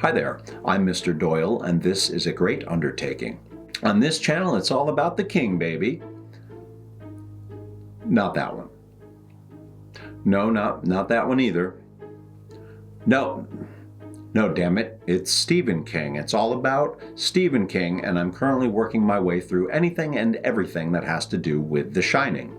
Hi there, I'm Mr. Doyle, and this is a great undertaking. On this channel, it's all about the king, baby. Not that one. No, not that one either. No, damn it, it's Stephen King. It's all about Stephen King, and I'm currently working my way through anything and everything that has to do with The Shining.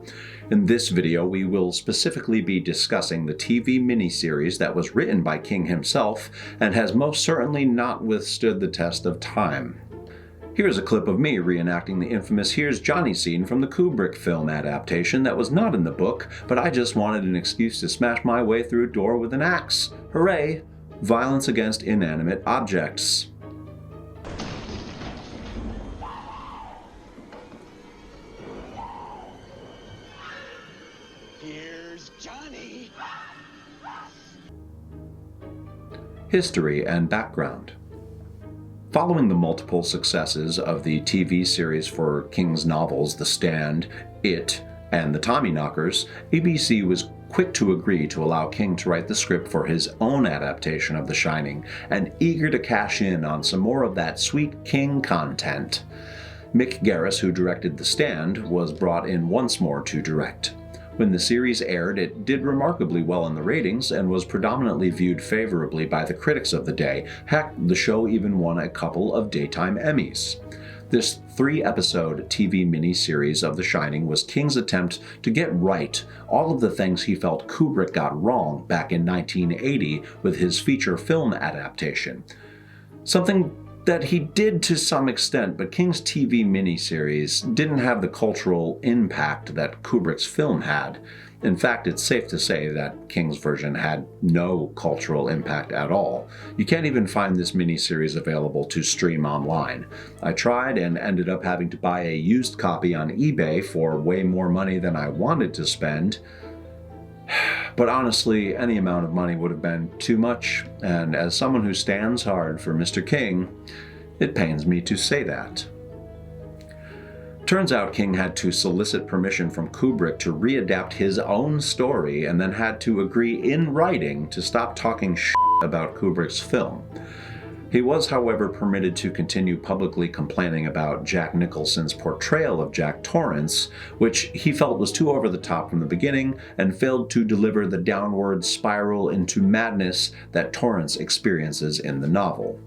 In this video, we will specifically be discussing the TV miniseries that was written by King himself and has most certainly not withstood the test of time. Here's a clip of me reenacting the infamous "Here's Johnny" scene from the Kubrick film adaptation that was not in the book, but I just wanted an excuse to smash my way through a door with an axe. Hooray! Violence against inanimate objects. Here's Johnny. History and background. Following the multiple successes of the TV series for King's novels The Stand, It, and The Tommyknockers, ABC was quick to agree to allow King to write the script for his own adaptation of The Shining, and eager to cash in on some more of that sweet King content. Mick Garris, who directed The Stand, was brought in once more to direct. When the series aired, it did remarkably well in the ratings and was predominantly viewed favorably by the critics of the day. Heck, the show even won a couple of daytime Emmys. This 3-episode TV miniseries of The Shining was King's attempt to get right all of the things he felt Kubrick got wrong back in 1980 with his feature film adaptation. Something that he did to some extent, but King's TV miniseries didn't have the cultural impact that Kubrick's film had. In fact, it's safe to say that King's version had no cultural impact at all. You can't even find this miniseries available to stream online. I tried and ended up having to buy a used copy on eBay for way more money than I wanted to spend. But honestly, any amount of money would have been too much, and as someone who stands hard for Mr. King, it pains me to say that. Turns out King had to solicit permission from Kubrick to readapt his own story and then had to agree in writing to stop talking shit about Kubrick's film. He was, however, permitted to continue publicly complaining about Jack Nicholson's portrayal of Jack Torrance, which he felt was too over the top from the beginning and failed to deliver the downward spiral into madness that Torrance experiences in the novel.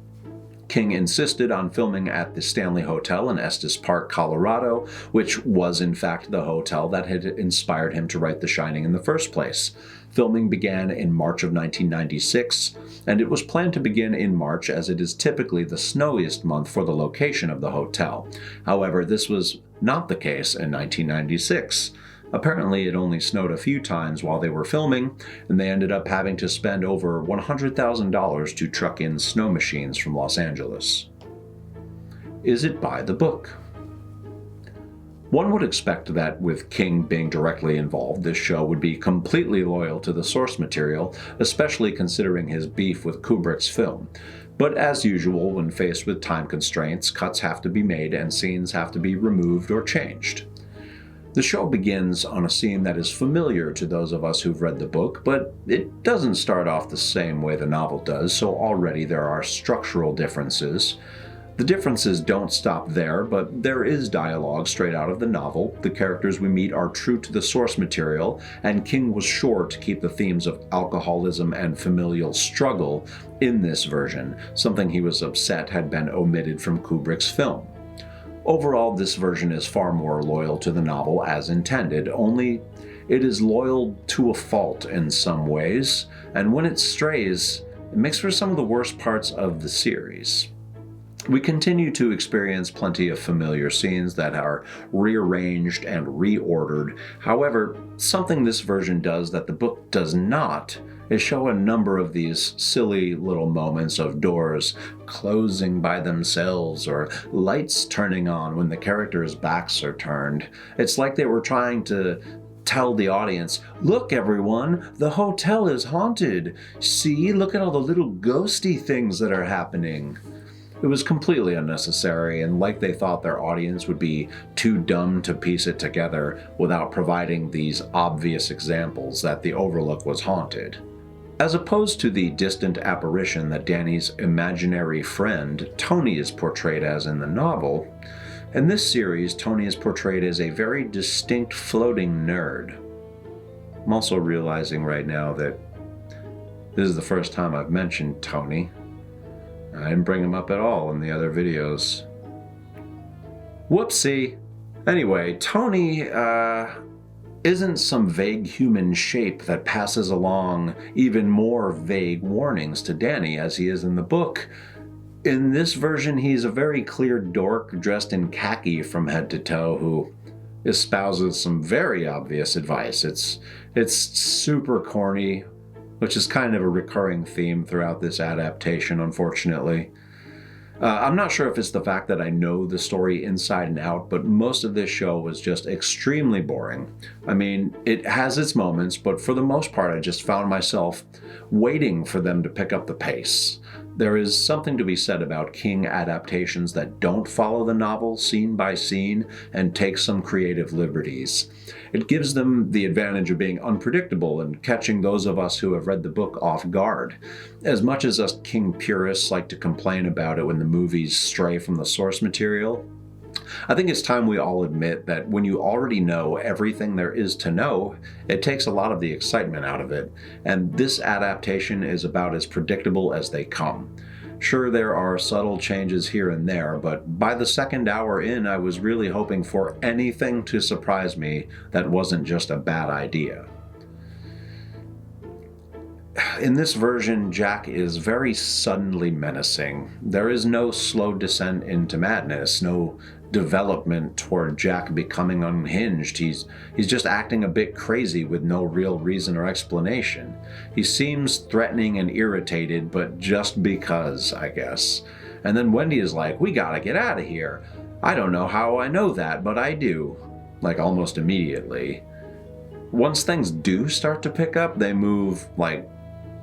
King insisted on filming at the Stanley Hotel in Estes Park, Colorado, which was in fact the hotel that had inspired him to write The Shining in the first place. Filming began in March of 1996, and it was planned to begin in March as it is typically the snowiest month for the location of the hotel. However, this was not the case in 1996. Apparently, it only snowed a few times while they were filming, and they ended up having to spend over $100,000 to truck in snow machines from Los Angeles. Is it by the book? One would expect that with King being directly involved, this show would be completely loyal to the source material, especially considering his beef with Kubrick's film. But as usual, when faced with time constraints, cuts have to be made and scenes have to be removed or changed. The show begins on a scene that is familiar to those of us who've read the book, but it doesn't start off the same way the novel does, so already there are structural differences. The differences don't stop there, but there is dialogue straight out of the novel. The characters we meet are true to the source material, and King was sure to keep the themes of alcoholism and familial struggle in this version, something he was upset had been omitted from Kubrick's film. Overall, this version is far more loyal to the novel as intended, only it is loyal to a fault in some ways, and when it strays, it makes for some of the worst parts of the series. We continue to experience plenty of familiar scenes that are rearranged and reordered. However, something this version does that the book does not is show a number of these silly little moments of doors closing by themselves or lights turning on when the characters' backs are turned. It's like they were trying to tell the audience, "Look everyone, the hotel is haunted. See, look at all the little ghosty things that are happening." It was completely unnecessary, and like they thought their audience would be too dumb to piece it together without providing these obvious examples that the Overlook was haunted. As opposed to the distant apparition that Danny's imaginary friend Tony is portrayed as in the novel, in this series, Tony is portrayed as a very distinct floating nerd. I'm also realizing right now that this is the first time I've mentioned Tony. I didn't bring him up at all in the other videos. Whoopsie! Anyway, Tony, isn't some vague human shape that passes along even more vague warnings to Danny as he is in the book. In this version, he's a very clear dork dressed in khaki from head to toe who espouses some very obvious advice. It's super corny, which is kind of a recurring theme throughout this adaptation, unfortunately. I'm not sure if it's the fact that I know the story inside and out, but most of this show was just extremely boring. I mean, it has its moments, but for the most part, I just found myself waiting for them to pick up the pace. There is something to be said about King adaptations that don't follow the novel scene by scene and take some creative liberties. It gives them the advantage of being unpredictable and catching those of us who have read the book off guard. As much as us King purists like to complain about it when the movies stray from the source material, I think it's time we all admit that when you already know everything there is to know, it takes a lot of the excitement out of it, and this adaptation is about as predictable as they come. Sure, there are subtle changes here and there, but by the second hour in, I was really hoping for anything to surprise me that wasn't just a bad idea. In this version, Jack is very suddenly menacing. There is no slow descent into madness, no development toward Jack becoming unhinged. He's just acting a bit crazy with no real reason or explanation. He seems threatening and irritated, but just because, I guess. And then Wendy is like, "We gotta get out of here." I don't know how I know that, but I do. Like, almost immediately. Once things do start to pick up, they move, like,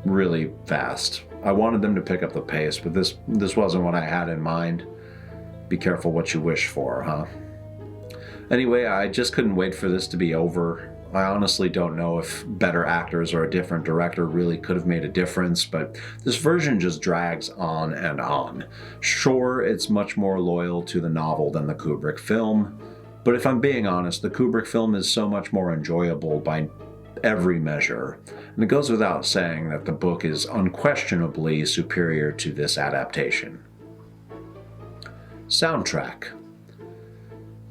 really fast. I wanted them to pick up the pace, but this wasn't what I had in mind. Be careful what you wish for, huh? Anyway, I just couldn't wait for this to be over. I honestly don't know if better actors or a different director really could have made a difference, but this version just drags on and on. Sure, it's much more loyal to the novel than the Kubrick film, but if I'm being honest, the Kubrick film is so much more enjoyable by every measure. And it goes without saying that the book is unquestionably superior to this adaptation. Soundtrack.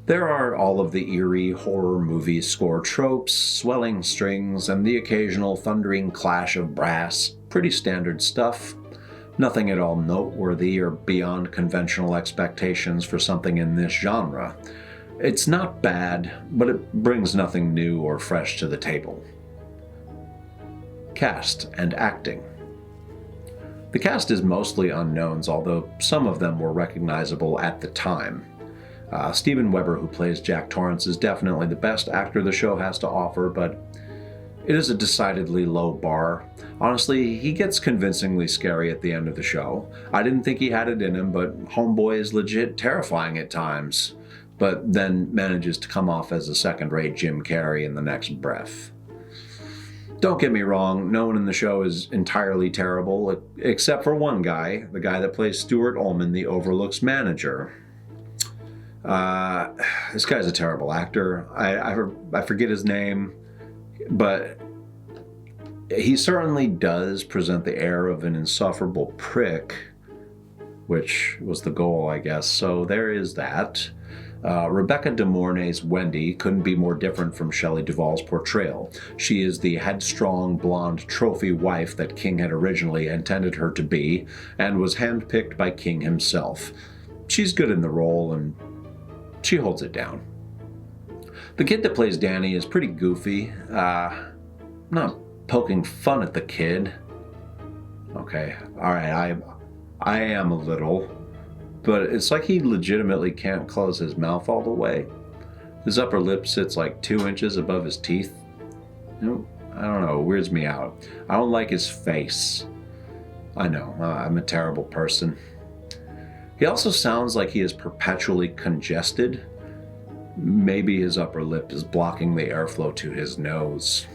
There are all of the eerie horror movie score tropes, swelling strings, and the occasional thundering clash of brass. Pretty standard stuff. Nothing at all noteworthy or beyond conventional expectations for something in this genre. It's not bad, but it brings nothing new or fresh to the table. Cast and acting. The cast is mostly unknowns, although some of them were recognizable at the time. Steven Weber, who plays Jack Torrance, is definitely the best actor the show has to offer, but it is a decidedly low bar. Honestly, he gets convincingly scary at the end of the show. I didn't think he had it in him, but Homeboy is legit terrifying at times, but then manages to come off as a second-rate Jim Carrey in the next breath. Don't get me wrong, no one in the show is entirely terrible, except for one guy, the guy that plays Stuart Ullman, the Overlook's manager. This guy's a terrible actor. I forget his name, but he certainly does present the air of an insufferable prick, which was the goal, I guess, so there is that. Rebecca De Mornay's Wendy couldn't be more different from Shelley Duvall's portrayal. She is the headstrong, blonde trophy wife that King had originally intended her to be, and was handpicked by King himself. She's good in the role, and she holds it down. The kid that plays Danny is pretty goofy. I'm not poking fun at the kid. Okay, alright, I am a little. But it's like he legitimately can't close his mouth all the way. His upper lip sits like 2 inches above his teeth. I don't know, it weirds me out. I don't like his face. I know, I'm a terrible person. He also sounds like he is perpetually congested. Maybe his upper lip is blocking the airflow to his nose.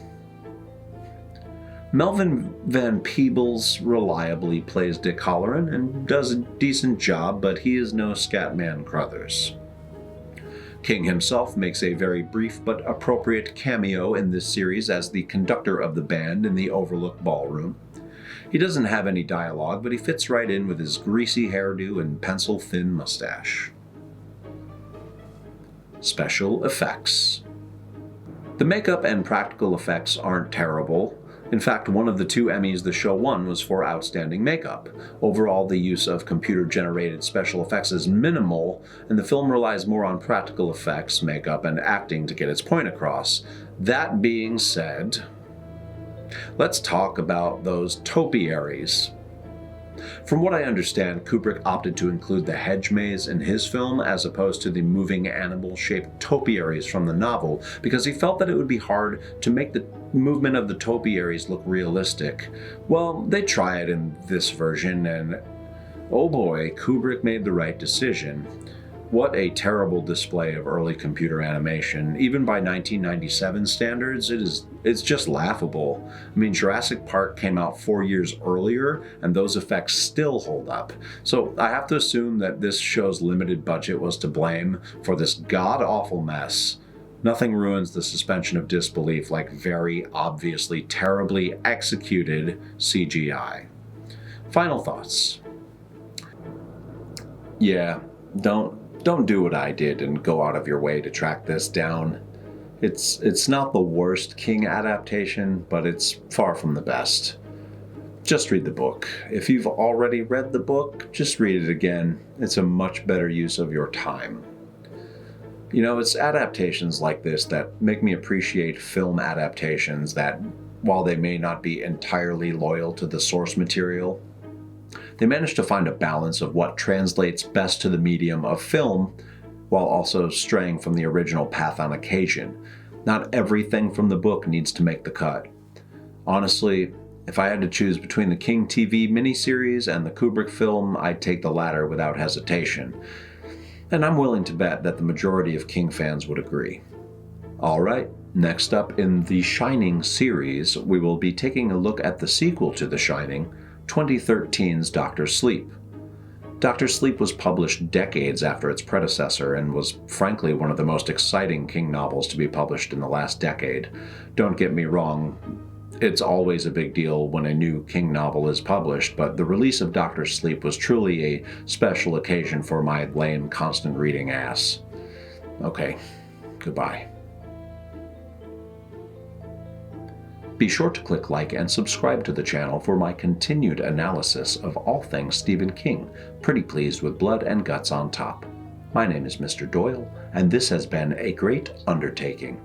Melvin Van Peebles reliably plays Dick Halloran and does a decent job, but he is no Scatman Crothers. King himself makes a very brief but appropriate cameo in this series as the conductor of the band in the Overlook Ballroom. He doesn't have any dialogue, but he fits right in with his greasy hairdo and pencil-thin mustache. Special effects. The makeup and practical effects aren't terrible. In fact, one of the 2 Emmys the show won was for outstanding makeup. Overall, the use of computer-generated special effects is minimal, and the film relies more on practical effects, makeup, and acting to get its point across. That being said, let's talk about those topiaries. From what I understand, Kubrick opted to include the hedge maze in his film as opposed to the moving animal-shaped topiaries from the novel because he felt that it would be hard to make the movement of the topiaries look realistic. Well, they try it in this version, and oh boy, Kubrick made the right decision. What a terrible display of early computer animation. Even by 1997 standards, it's just laughable. I mean, Jurassic Park came out 4 years earlier, and those effects still hold up. So I have to assume that this show's limited budget was to blame for this god-awful mess. Nothing ruins the suspension of disbelief like very obviously terribly executed CGI. Final thoughts. Yeah, don't do what I did and go out of your way to track this down. It's not the worst King adaptation, but it's far from the best. Just read the book. If you've already read the book, just read it again. It's a much better use of your time. You know, it's adaptations like this that make me appreciate film adaptations that, while they may not be entirely loyal to the source material, they manage to find a balance of what translates best to the medium of film while also straying from the original path on occasion. Not everything from the book needs to make the cut. Honestly, if I had to choose between the King TV miniseries and the Kubrick film, I'd take the latter without hesitation. And I'm willing to bet that the majority of King fans would agree. Alright, next up in the Shining series, we will be taking a look at the sequel to The Shining, 2013's Dr. Sleep. Dr. Sleep was published decades after its predecessor and was frankly one of the most exciting King novels to be published in the last decade. Don't get me wrong, it's always a big deal when a new King novel is published, but the release of Dr. Sleep was truly a special occasion for my lame constant reading ass. Okay, goodbye. Be sure to click like and subscribe to the channel for my continued analysis of all things Stephen King, pretty pleased with blood and guts on top. My name is Mr. Doyle, and this has been a great undertaking.